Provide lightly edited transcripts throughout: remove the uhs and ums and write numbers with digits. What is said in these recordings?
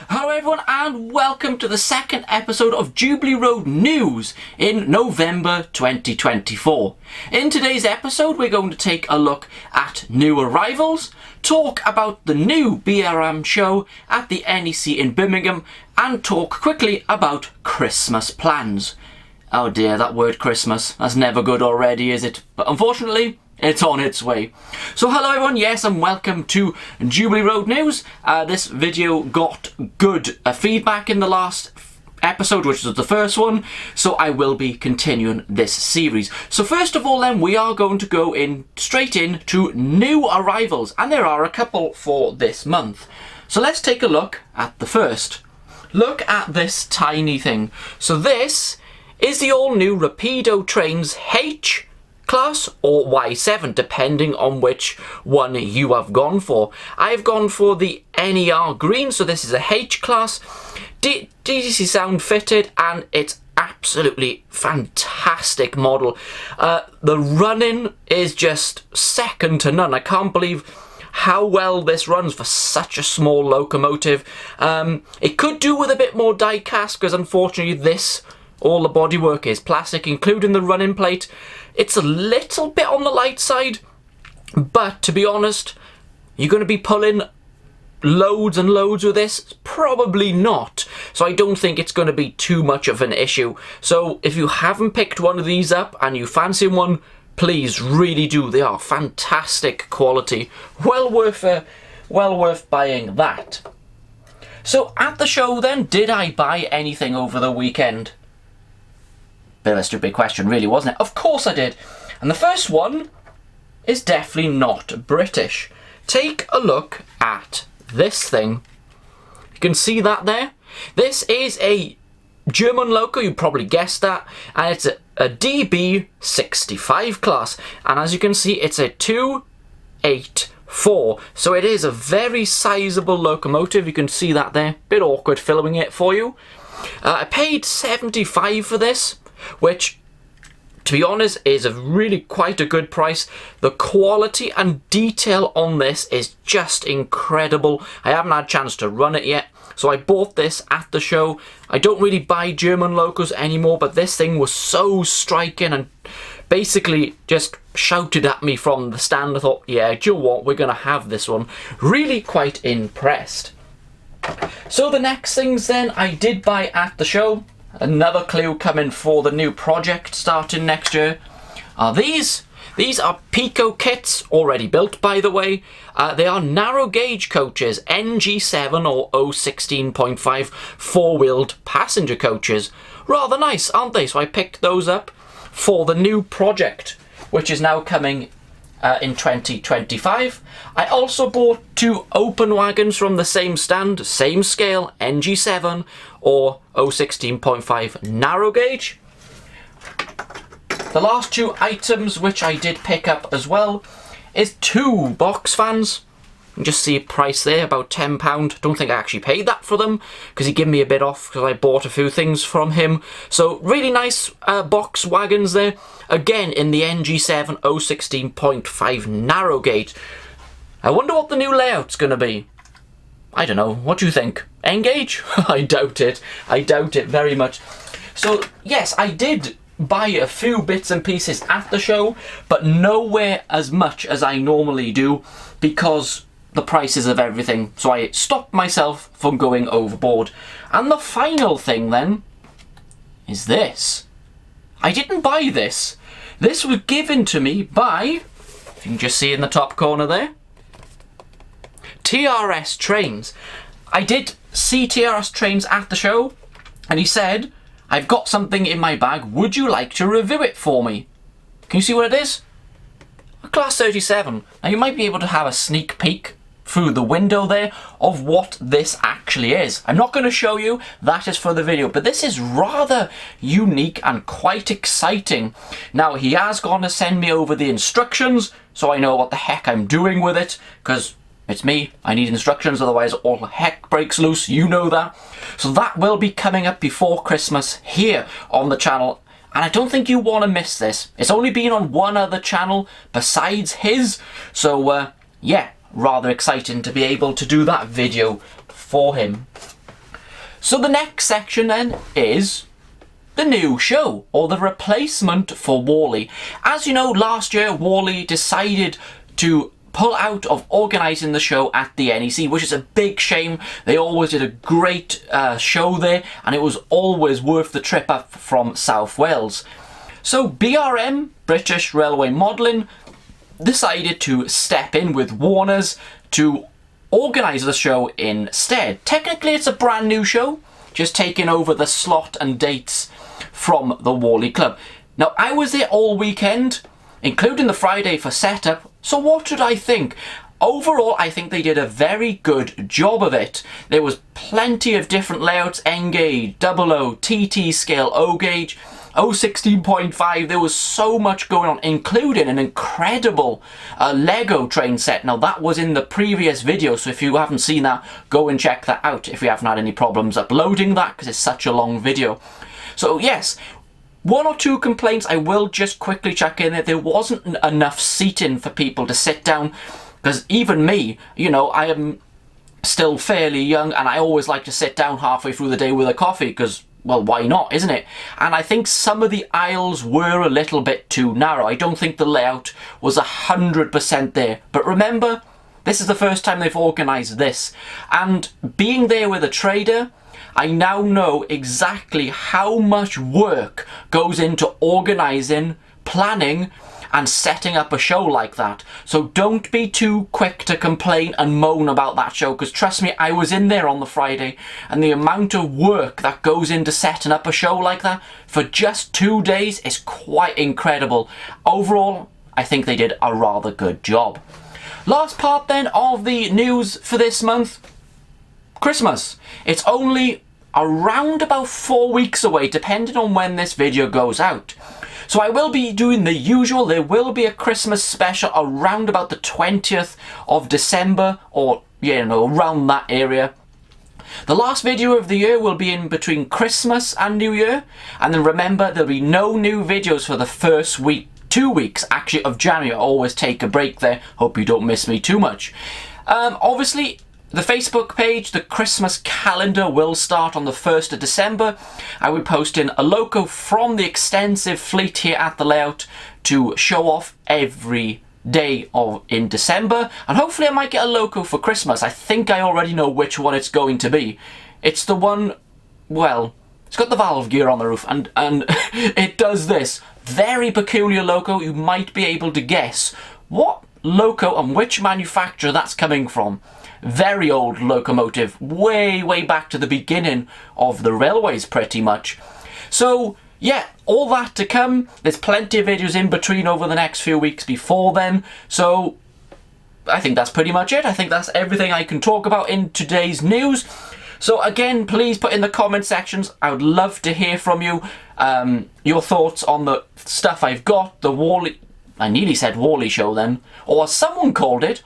Hello everyone and welcome to the second episode of Jubilee Road News in November 2024. In today's episode we're going to take a look at new arrivals, talk about the new BRM show at the NEC in Birmingham and talk quickly about Christmas plans. Oh dear, that word Christmas, that's never good already, is it? But unfortunately, it's on its way. So hello everyone, yes, and welcome to Jubilee Road News. This video got good feedback in the last episode, which was the first one, so I will be continuing this series. So first of all then, we are going to go straight into new arrivals, and there are a couple for this month. So let's take a look at the first. Look at this tiny thing. So this is the all new Rapido Trains H class or Y7, depending on which one you have gone for. I've gone for the NER green, so this is a H class, DDC sound fitted, and it's absolutely fantastic model. The running is just second to none. I can't believe how well this runs for such a small locomotive. It could do with a bit more die cast, because unfortunately all the bodywork is plastic, including the running plate. It's a little bit on the light side, but to be honest, you're going to be pulling loads and loads with this? Probably not. So I don't think it's going to be too much of an issue. So if you haven't picked one of these up and you fancy one, please really do. They are fantastic quality. Well worth buying that. So at the show then, did I buy anything over the weekend? Bit of a stupid question, really, wasn't it? Of course I did. And the first one is definitely not British. Take a look at this thing. You can see that there? This is a German loco, you probably guessed that, and it's a DB65 class. And as you can see, it's a 284. So it is a very sizable locomotive. You can see that there. Bit awkward filming it for you. I paid 75 for this, which, to be honest, is really quite a good price. The quality and detail on this is just incredible. I haven't had a chance to run it yet, so I bought this at the show. I don't really buy German locos anymore, but this thing was so striking and basically just shouted at me from the stand. I thought, yeah, do you know what, we're going to have this one. Really quite impressed. So the next things then I did buy at the show. Another clue coming for the new project starting next year are these. These are Pico kits, already built by the way. They are narrow gauge coaches, NG7 or 016.5 four-wheeled passenger coaches. Rather nice, aren't they? So I picked those up for the new project, which is now coming in 2025. I also bought two open wagons from the same stand, same scale, NG7 or 016.5 narrow gauge. The last two items which I did pick up as well is two box fans. You can just see a price there, about £10. Don't think I actually paid that for them because he gave me a bit off because I bought a few things from him. So really nice box wagons there. Again in the NG7 016.5 narrow gauge. I wonder what the new layout's going to be. I don't know. What do you think? N-gauge? I doubt it. I doubt it very much. So yes, I did buy a few bits and pieces at the show, but nowhere as much as I normally do because the prices of everything. So I stopped myself from going overboard. And the final thing then is this. I didn't buy this. This was given to me by, if you can just see in the top corner there, TRS Trains. I did see TRS Trains at the show, and he said, I've got something in my bag, would you like to review it for me? Can you see what it is? A Class 37. Now you might be able to have a sneak peek through the window there of what this actually is. I'm not going to show you, that is for the video, but this is rather unique and quite exciting. Now he has gone to send me over the instructions so I know what the heck I'm doing with it, because it's me, I need instructions, otherwise all heck breaks loose, you know that. So that will be coming up before Christmas here on the channel, and I don't think you want to miss this. It's only been on one other channel besides his, so yeah, rather exciting to be able to do that video for him. So the next section then is the new show, or the replacement for Wally. As you know, last year Wally decided to pull out of organising the show at the NEC, which is a big shame. They always did a great show there, and it was always worth the trip up from South Wales. So BRM, British Railway Modelling, decided to step in with Warner's to organise the show instead. Technically it's a brand new show, just taking over the slot and dates from the Wally Club. Now I was there all weekend, including the Friday for setup, so what did I think? Overall, I think they did a very good job of it. There was plenty of different layouts: N gauge, 00, TT scale, O gauge, 016.5. There was so much going on, including an incredible Lego train set. Now that was in the previous video, so if you haven't seen that, go and check that out if you haven't had any problems uploading that, because it's such a long video. So yes, one or two complaints I will just quickly chuck in there. There wasn't enough seating for people to sit down, because even me, you know, I am still fairly young and I always like to sit down halfway through the day with a coffee, because, well, why not, isn't it? And I think some of the aisles were a little bit too narrow. I don't think the layout was 100% there. But remember, this is the first time they've organised this. And being there with a trader, I now know exactly how much work goes into organising, planning, and setting up a show like that. So don't be too quick to complain and moan about that show, because trust me, I was in there on the Friday, and the amount of work that goes into setting up a show like that for just 2 days is quite incredible. Overall, I think they did a rather good job. Last part then of the news for this month: Christmas. It's only around about 4 weeks away, depending on when this video goes out. So I will be doing the usual. There will be a Christmas special around about the 20th of December, or, you know, around that area. The last video of the year will be in between Christmas and New Year. And then remember, there'll be no new videos for the first week, 2 weeks actually, of January. I always take a break there. Hope you don't miss me too much. Obviously, the Facebook page, the Christmas calendar, will start on the 1st of December. I will post in a loco from the extensive fleet here at the layout to show off every day in December. And hopefully I might get a loco for Christmas. I think I already know which one it's going to be. It's the one, well, it's got the valve gear on the roof, and it does this very peculiar loco. You might be able to guess what loco and which manufacturer that's coming from. Very old locomotive, way back to the beginning of the railways pretty much. So yeah, all that to come. There's plenty of videos in between over the next few weeks before then. So I think that's pretty much it. I think that's everything I can talk about in today's news. So again, please put in the comment sections. I would love to hear from you. Your thoughts on the stuff I've got. The Wally, I nearly said Wally show then. Or as someone called it,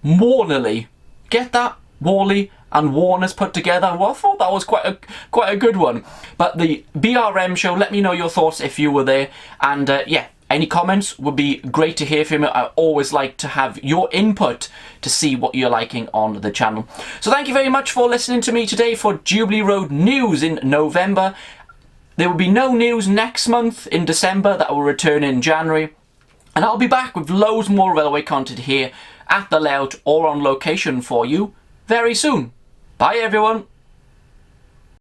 Warnerly. Get that? Wally and Warner's put together. Well, I thought that was quite a good one. But the BRM show, let me know your thoughts if you were there. And yeah, any comments would be great to hear from you. I always like to have your input to see what you're liking on the channel. So thank you very much for listening to me today for Jubilee Road news in November. There will be no news next month in December. That will return in January. And I'll be back with loads more railway content here at the layout or on location for you very soon. Bye everyone.